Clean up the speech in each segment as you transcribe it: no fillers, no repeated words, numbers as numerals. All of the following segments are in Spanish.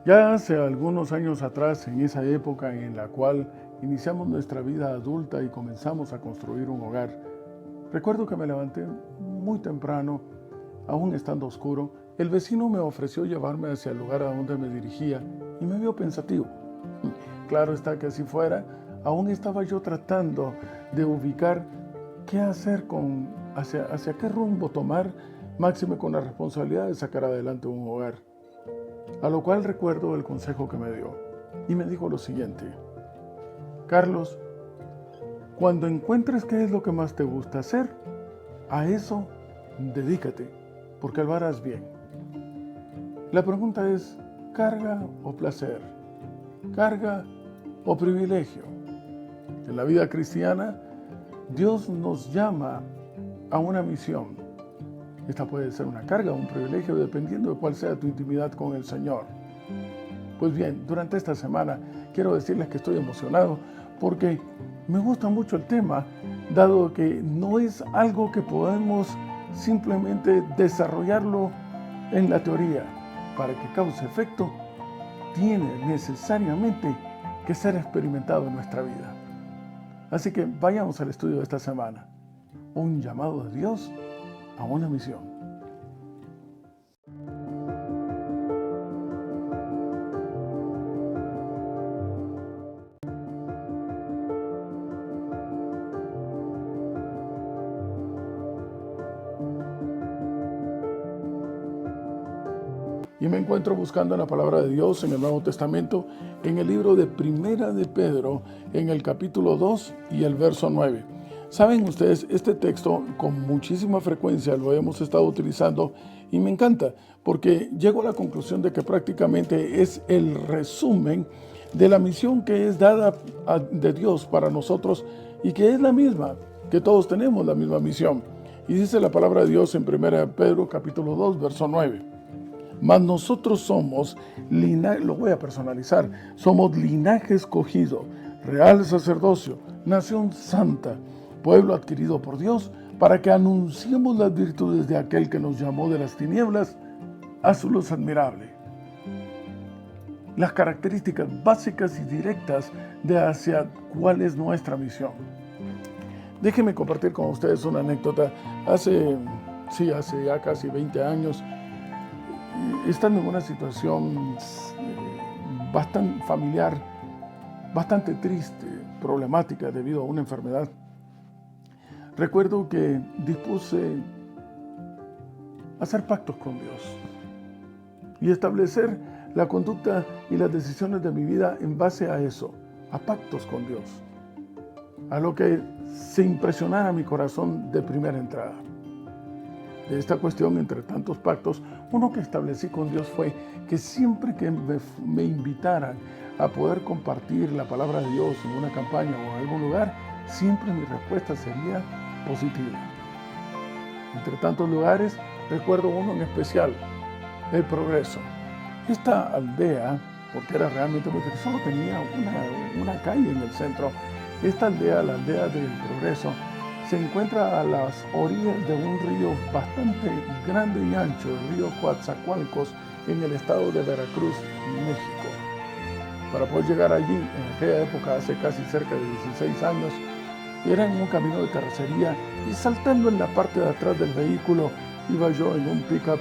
Ya hace algunos años atrás, en esa época en la cual iniciamos nuestra vida adulta y comenzamos a construir un hogar, recuerdo que me levanté muy temprano, aún estando oscuro. El vecino me ofreció llevarme hacia el lugar a donde me dirigía y me vio pensativo. Claro está que así fuera, aún estaba yo tratando de ubicar qué hacer hacia qué rumbo tomar, máxime con la responsabilidad de sacar adelante un hogar. A lo cual recuerdo el consejo que me dio y me dijo lo siguiente: Carlos, cuando encuentres qué es lo que más te gusta hacer, a eso dedícate, porque lo harás bien. La pregunta es, ¿carga o placer? ¿Carga o privilegio? En la vida cristiana, Dios nos llama a una misión. Esta puede ser una carga o un privilegio dependiendo de cuál sea tu intimidad con el Señor. Pues bien, durante esta semana quiero decirles que estoy emocionado porque me gusta mucho el tema, dado que no es algo que podemos simplemente desarrollarlo en la teoría. Para que cause efecto, tiene necesariamente que ser experimentado en nuestra vida. Así que vayamos al estudio de esta semana. Un llamado de Dios a una misión. Y me encuentro buscando la palabra de Dios en el Nuevo Testamento, en el libro de Primera de Pedro, en el capítulo 2 y el verso 9. Saben ustedes, este texto con muchísima frecuencia lo hemos estado utilizando y me encanta porque llego a la conclusión de que prácticamente es el resumen de la misión que es dada de Dios para nosotros y que es la misma, que todos tenemos la misma misión. Y dice la palabra de Dios en Primera de Pedro, capítulo 2, verso 9. Mas nosotros somos linaje, lo voy a personalizar, somos linaje escogido, real sacerdocio, nación santa, pueblo adquirido por Dios, para que anunciemos las virtudes de aquel que nos llamó de las tinieblas a su luz admirable. Las características básicas y directas de hacia cuál es nuestra misión. Déjenme compartir con ustedes una anécdota. Hace ya casi 20 años, estando en una situación bastante familiar, bastante triste, problemática debido a una enfermedad, recuerdo que dispuse hacer pactos con Dios y establecer la conducta y las decisiones de mi vida en base a eso, a pactos con Dios, a lo que se impresionara mi corazón de primera entrada. De esta cuestión, entre tantos pactos, uno que establecí con Dios fue que siempre que me invitaran a poder compartir la palabra de Dios en una campaña o en algún lugar, siempre mi respuesta sería positiva. Entre tantos lugares, recuerdo uno en especial, El Progreso. Esta aldea, porque era realmente muy pequeña, solo tenía una calle en el centro. Esta aldea, la aldea del Progreso, se encuentra a las orillas de un río bastante grande y ancho, el río Coatzacoalcos, en el estado de Veracruz, México. Para poder llegar allí, en aquella época, hace casi cerca de 16 años, era en un camino de terracería y saltando en la parte de atrás del vehículo iba yo en un pickup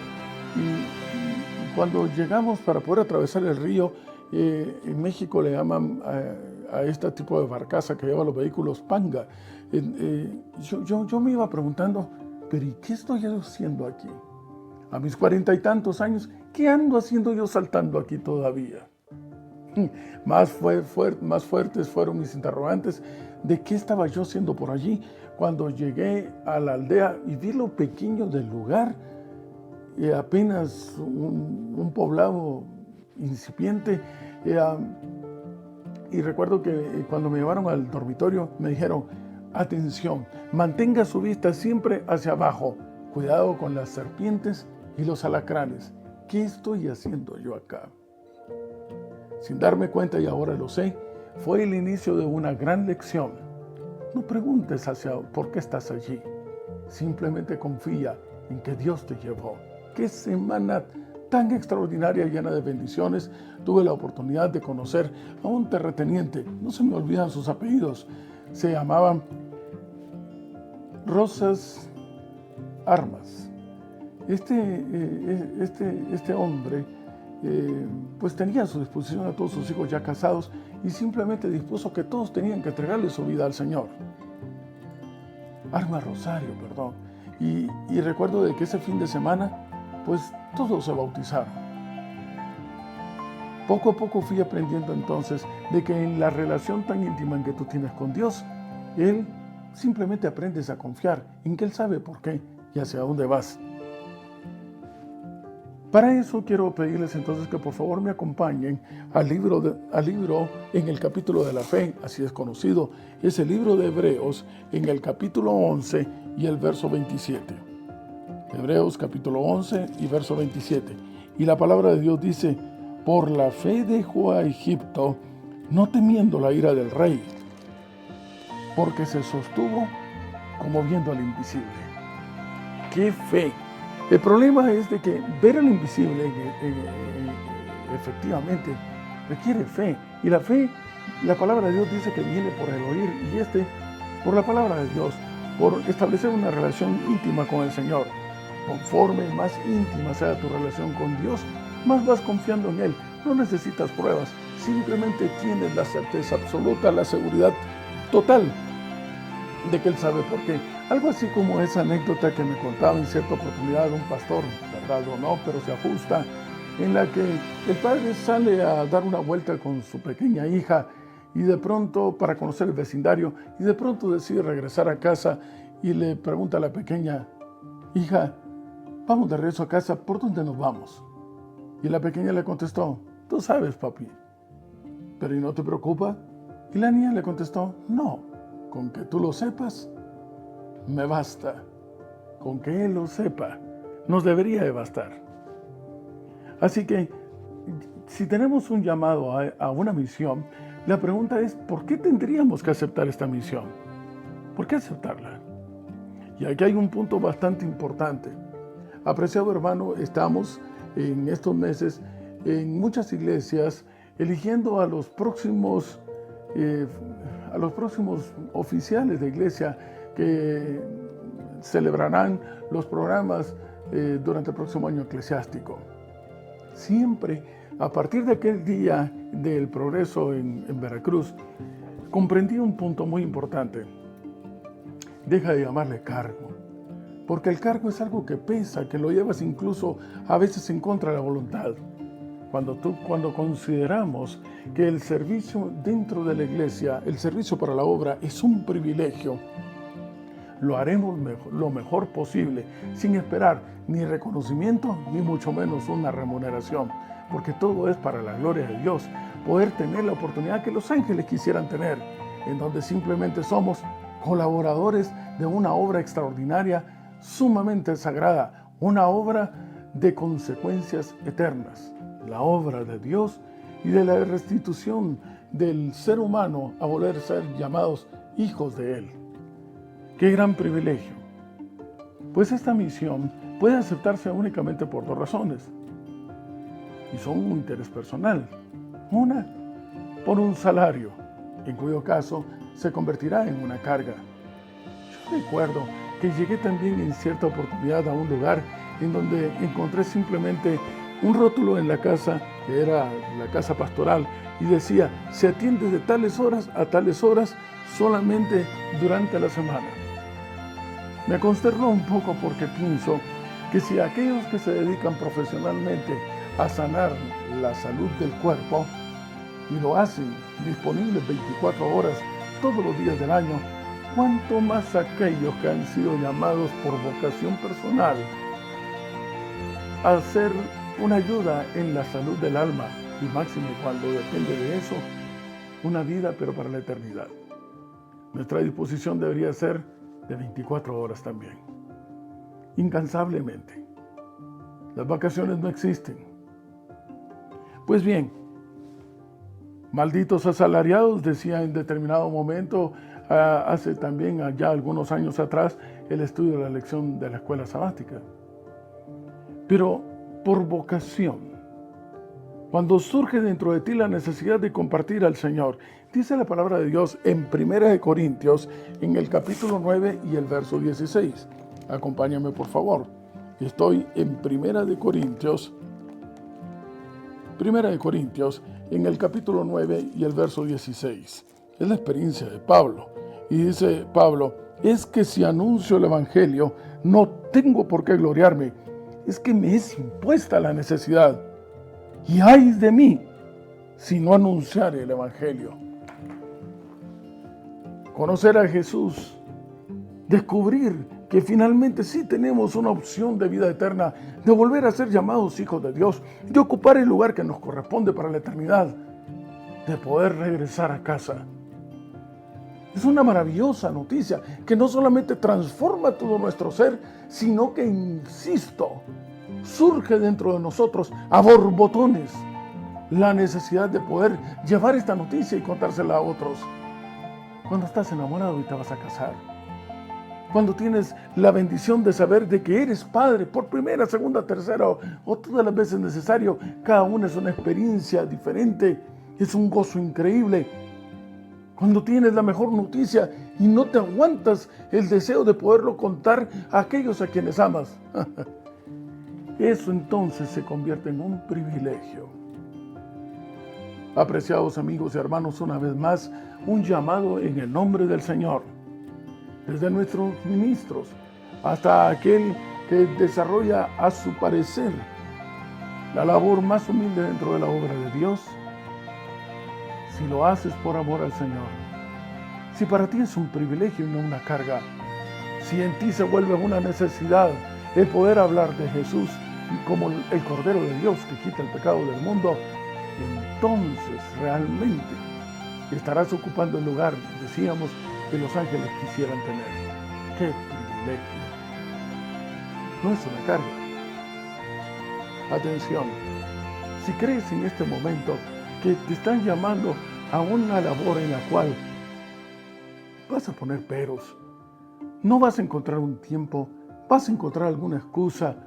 y cuando llegamos para poder atravesar el río, en México le llaman a este tipo de barcaza que lleva los vehículos panga. Yo me iba preguntando, pero ¿y qué estoy haciendo aquí? A mis 40 y tantos años, ¿qué ando haciendo yo saltando aquí todavía? Más fuertes fueron mis interrogantes de qué estaba yo haciendo por allí cuando llegué a la aldea y vi lo pequeño del lugar, apenas un poblado incipiente. Y recuerdo que cuando me llevaron al dormitorio me dijeron, atención, mantenga su vista siempre hacia abajo, cuidado con las serpientes y los alacranes. ¿Qué estoy haciendo yo acá? Sin darme cuenta, y ahora lo sé, fue el inicio de una gran lección. No preguntes por qué estás allí. Simplemente confía en que Dios te llevó. ¿Qué semana tan extraordinaria, llena de bendiciones. Tuve la oportunidad de conocer a un terrateniente, no se me olvidan sus apellidos, se llamaba Rosas Armas. Este hombre pues tenía a su disposición a todos sus hijos ya casados y simplemente dispuso que todos tenían que entregarle su vida al Señor. Arma Rosario, perdón. Y recuerdo de que ese fin de semana, pues todos se bautizaron. Poco a poco fui aprendiendo entonces de que en la relación tan íntima que tú tienes con Dios, Él simplemente aprendes a confiar en que Él sabe por qué y hacia dónde vas. Para eso quiero pedirles entonces que por favor me acompañen al libro en el capítulo de la fe, así es conocido, es el libro de Hebreos en el capítulo 11 y el verso 27. Hebreos capítulo 11 y verso 27. Y la palabra de Dios dice: por la fe dejó a Egipto, no temiendo la ira del rey, porque se sostuvo como viendo al invisible. ¡Qué fe! El problema es de que ver al invisible efectivamente requiere fe. Y la fe, la palabra de Dios dice que viene por el oír, y por la palabra de Dios, por establecer una relación íntima con el Señor. Conforme más íntima sea tu relación con Dios, más vas confiando en Él. No necesitas pruebas, simplemente tienes la certeza absoluta, la seguridad total de que Él sabe por qué. Algo así como esa anécdota que me contaba en cierta oportunidad un pastor, verdad o no, pero se ajusta, en la que el padre sale a dar una vuelta con su pequeña hija y de pronto, para conocer el vecindario, y de pronto decide regresar a casa y le pregunta a la pequeña: hija, vamos de regreso a casa, ¿por dónde nos vamos? Y la pequeña le contestó: tú sabes, papi. ¿Pero y no te preocupa? Y la niña le contestó: no, con que tú lo sepas, me basta. Con que Él lo sepa, nos debería de bastar. Así que, si tenemos un llamado a una misión, la pregunta es: ¿por qué tendríamos que aceptar esta misión? ¿Por qué aceptarla? Y aquí hay un punto bastante importante. Apreciado hermano, estamos en estos meses en muchas iglesias eligiendo a los próximos oficiales de iglesia que celebrarán los programas durante el próximo año eclesiástico. Siempre, a partir de aquel día del progreso en Veracruz, comprendí un punto muy importante. Deja de llamarle cargo, porque el cargo es algo que pesa, que lo llevas incluso a veces en contra de la voluntad. Cuando consideramos que el servicio dentro de la iglesia, el servicio para la obra, es un privilegio, lo haremos lo mejor posible, sin esperar ni reconocimiento, ni mucho menos una remuneración, porque todo es para la gloria de Dios, poder tener la oportunidad que los ángeles quisieran tener, en donde simplemente somos colaboradores de una obra extraordinaria, sumamente sagrada, una obra de consecuencias eternas, la obra de Dios y de la restitución del ser humano a volver a ser llamados hijos de Él. ¡Qué gran privilegio! Pues esta misión puede aceptarse únicamente por dos razones, y son un interés personal. Una, por un salario, en cuyo caso se convertirá en una carga. Yo recuerdo que llegué también en cierta oportunidad a un lugar en donde encontré simplemente un rótulo en la casa, que era la casa pastoral, y decía: se atiende de tales horas a tales horas solamente durante la semana. Me consternó un poco porque pienso que si aquellos que se dedican profesionalmente a sanar la salud del cuerpo y lo hacen disponible 24 horas todos los días del año, cuánto más aquellos que han sido llamados por vocación personal a hacer una ayuda en la salud del alma, y máximo cuando depende de eso, una vida pero para la eternidad. Nuestra disposición debería ser de 24 horas también, incansablemente. Las vacaciones no existen. Pues bien, malditos asalariados, decía en determinado momento, hace también ya algunos años atrás, el estudio de la lección de la escuela sabática. Pero por vocación. Cuando surge dentro de ti la necesidad de compartir al Señor, dice la palabra de Dios en 1 Corintios, en el capítulo 9 y el verso 16. Acompáñame, por favor. Estoy en 1 Corintios, en el capítulo 9 y el verso 16. Es la experiencia de Pablo. Y dice Pablo, es que si anuncio el Evangelio, no tengo por qué gloriarme. Es que me es impuesta la necesidad. Y ay de mí si no anunciare el Evangelio. Conocer a Jesús, descubrir que finalmente sí tenemos una opción de vida eterna, de volver a ser llamados hijos de Dios, de ocupar el lugar que nos corresponde para la eternidad, de poder regresar a casa. Es una maravillosa noticia que no solamente transforma todo nuestro ser, sino que, insisto, surge dentro de nosotros a borbotones la necesidad de poder llevar esta noticia y contársela a otros. Cuando estás enamorado y te vas a casar, cuando tienes la bendición de saber de que eres padre por primera, segunda, tercera o todas las veces necesario, cada una es una experiencia diferente, es un gozo increíble. Cuando tienes la mejor noticia y no te aguantas el deseo de poderlo contar a aquellos a quienes amas. Eso entonces se convierte en un privilegio. Apreciados amigos y hermanos, una vez más, un llamado en el nombre del Señor. Desde nuestros ministros hasta aquel que desarrolla a su parecer la labor más humilde dentro de la obra de Dios. Si lo haces por amor al Señor, si para ti es un privilegio y no una carga, si en ti se vuelve una necesidad el poder hablar de Jesús como el Cordero de Dios que quita el pecado del mundo, entonces realmente estarás ocupando el lugar, decíamos, que los ángeles quisieran tener. ¡Qué privilegio! No es una carga. Atención, si crees en este momento que te están llamando a una labor en la cual vas a poner peros, no vas a encontrar un tiempo, vas a encontrar alguna excusa,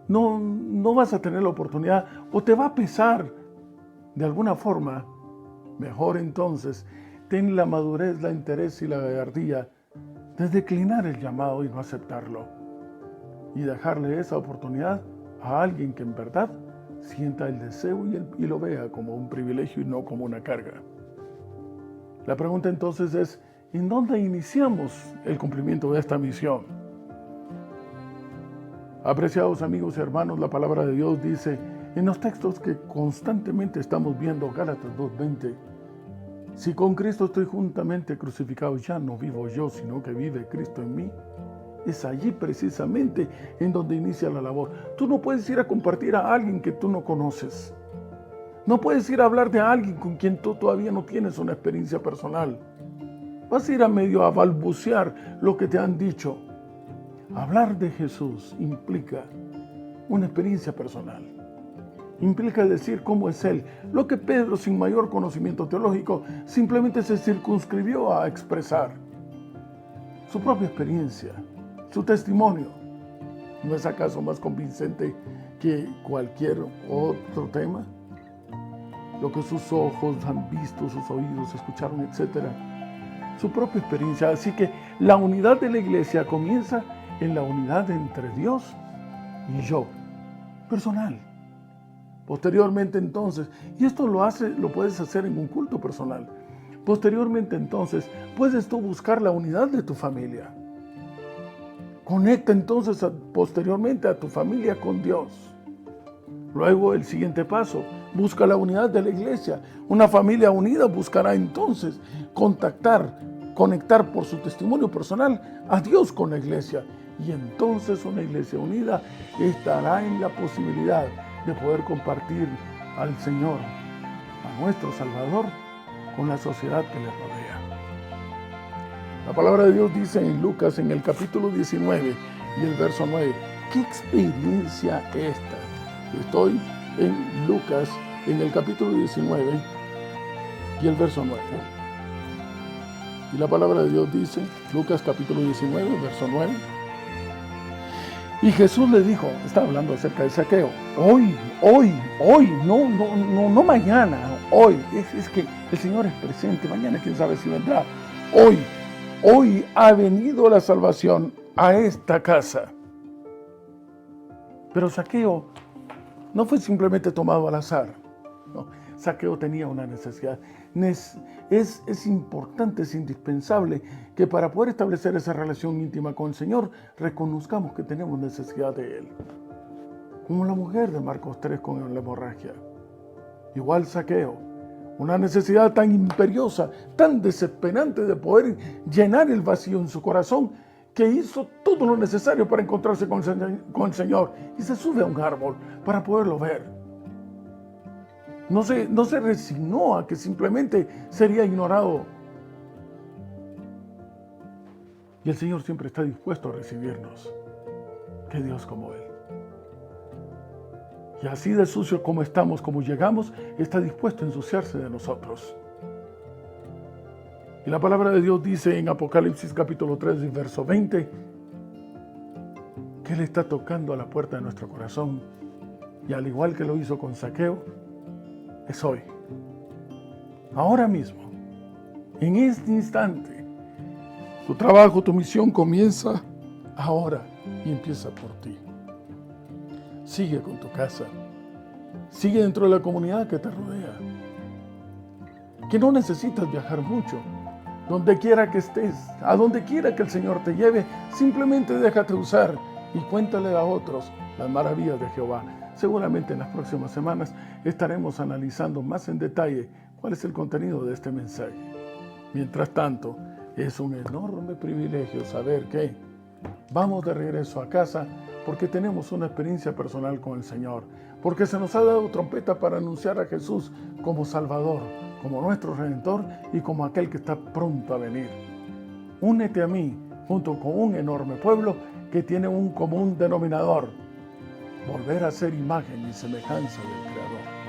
no vas a tener la oportunidad o te va a pesar de alguna forma, mejor entonces ten la madurez, la interés y la gallardía de declinar el llamado y no aceptarlo y dejarle esa oportunidad a alguien que en verdad sienta el deseo y lo vea como un privilegio y no como una carga. La pregunta entonces es, ¿en dónde iniciamos el cumplimiento de esta misión? Apreciados amigos y hermanos, la palabra de Dios dice en los textos que constantemente estamos viendo, Gálatas 2:20, si con Cristo estoy juntamente crucificado, ya no vivo yo, sino que vive Cristo en mí. Es allí precisamente en donde inicia la labor. Tú no puedes ir a compartir a alguien que tú no conoces. No puedes ir a hablar de alguien con quien tú todavía no tienes una experiencia personal. Vas a ir a medio a balbucear lo que te han dicho. Hablar de Jesús implica una experiencia personal. Implica decir cómo es Él. Lo que Pedro, sin mayor conocimiento teológico, simplemente se circunscribió a expresar. Su propia experiencia, su testimonio. ¿No es acaso más convincente que cualquier otro tema? Lo que sus ojos han visto, sus oídos escucharon, etc. Su propia experiencia. Así que la unidad de la iglesia comienza en la unidad entre Dios y yo, personal. Posteriormente entonces, y esto lo puedes hacer en un culto personal. Posteriormente entonces, puedes tú buscar la unidad de tu familia. Conecta entonces posteriormente a tu familia con Dios. Luego el siguiente paso, busca la unidad de la iglesia. Una familia unida buscará entonces conectar por su testimonio personal a Dios con la iglesia. Y entonces una iglesia unida estará en la posibilidad de poder compartir al Señor, a nuestro Salvador, con la sociedad que le rodea. La palabra de Dios dice en Lucas, en el capítulo 19 y el verso 9, ¿qué experiencia esta? Estoy en Lucas, en el capítulo 19 y el verso 9. Y la palabra de Dios dice, Lucas capítulo 19, verso 9, Y Jesús le dijo, está hablando acerca de Zaqueo, hoy, no mañana, hoy. Es que el Señor es presente, mañana quién sabe si vendrá. Hoy ha venido la salvación a esta casa. Pero Zaqueo no fue simplemente tomado al azar. No, Zaqueo tenía una necesidad. Es importante, es indispensable que para poder establecer esa relación íntima con el Señor, reconozcamos que tenemos necesidad de Él. Como la mujer de Marcos 3 con la hemorragia. Igual Zaqueo, una necesidad tan imperiosa, tan desesperante de poder llenar el vacío en su corazón, que hizo todo lo necesario para encontrarse con el Señor y se sube a un árbol para poderlo ver. No se resignó a que simplemente sería ignorado. Y el Señor siempre está dispuesto a recibirnos. ¡Qué Dios como Él! Y así de sucio como estamos, como llegamos, está dispuesto a ensuciarse de nosotros. Y la palabra de Dios dice en Apocalipsis capítulo 3, verso 20, que Él está tocando a la puerta de nuestro corazón. Y al igual que lo hizo con Zaqueo, es hoy. Ahora mismo, en este instante, tu trabajo, tu misión comienza ahora y empieza por ti. Sigue con tu casa. Sigue dentro de la comunidad que te rodea. Que no necesitas viajar mucho. Donde quiera que estés, a donde quiera que el Señor te lleve, simplemente déjate usar y cuéntale a otros las maravillas de Jehová. Seguramente en las próximas semanas estaremos analizando más en detalle cuál es el contenido de este mensaje. Mientras tanto, es un enorme privilegio saber que vamos de regreso a casa porque tenemos una experiencia personal con el Señor, porque se nos ha dado trompeta para anunciar a Jesús como Salvador, como nuestro Redentor y como aquel que está pronto a venir. Únete a mí junto con un enorme pueblo que tiene un común denominador: volver a ser imagen y semejanza del Creador.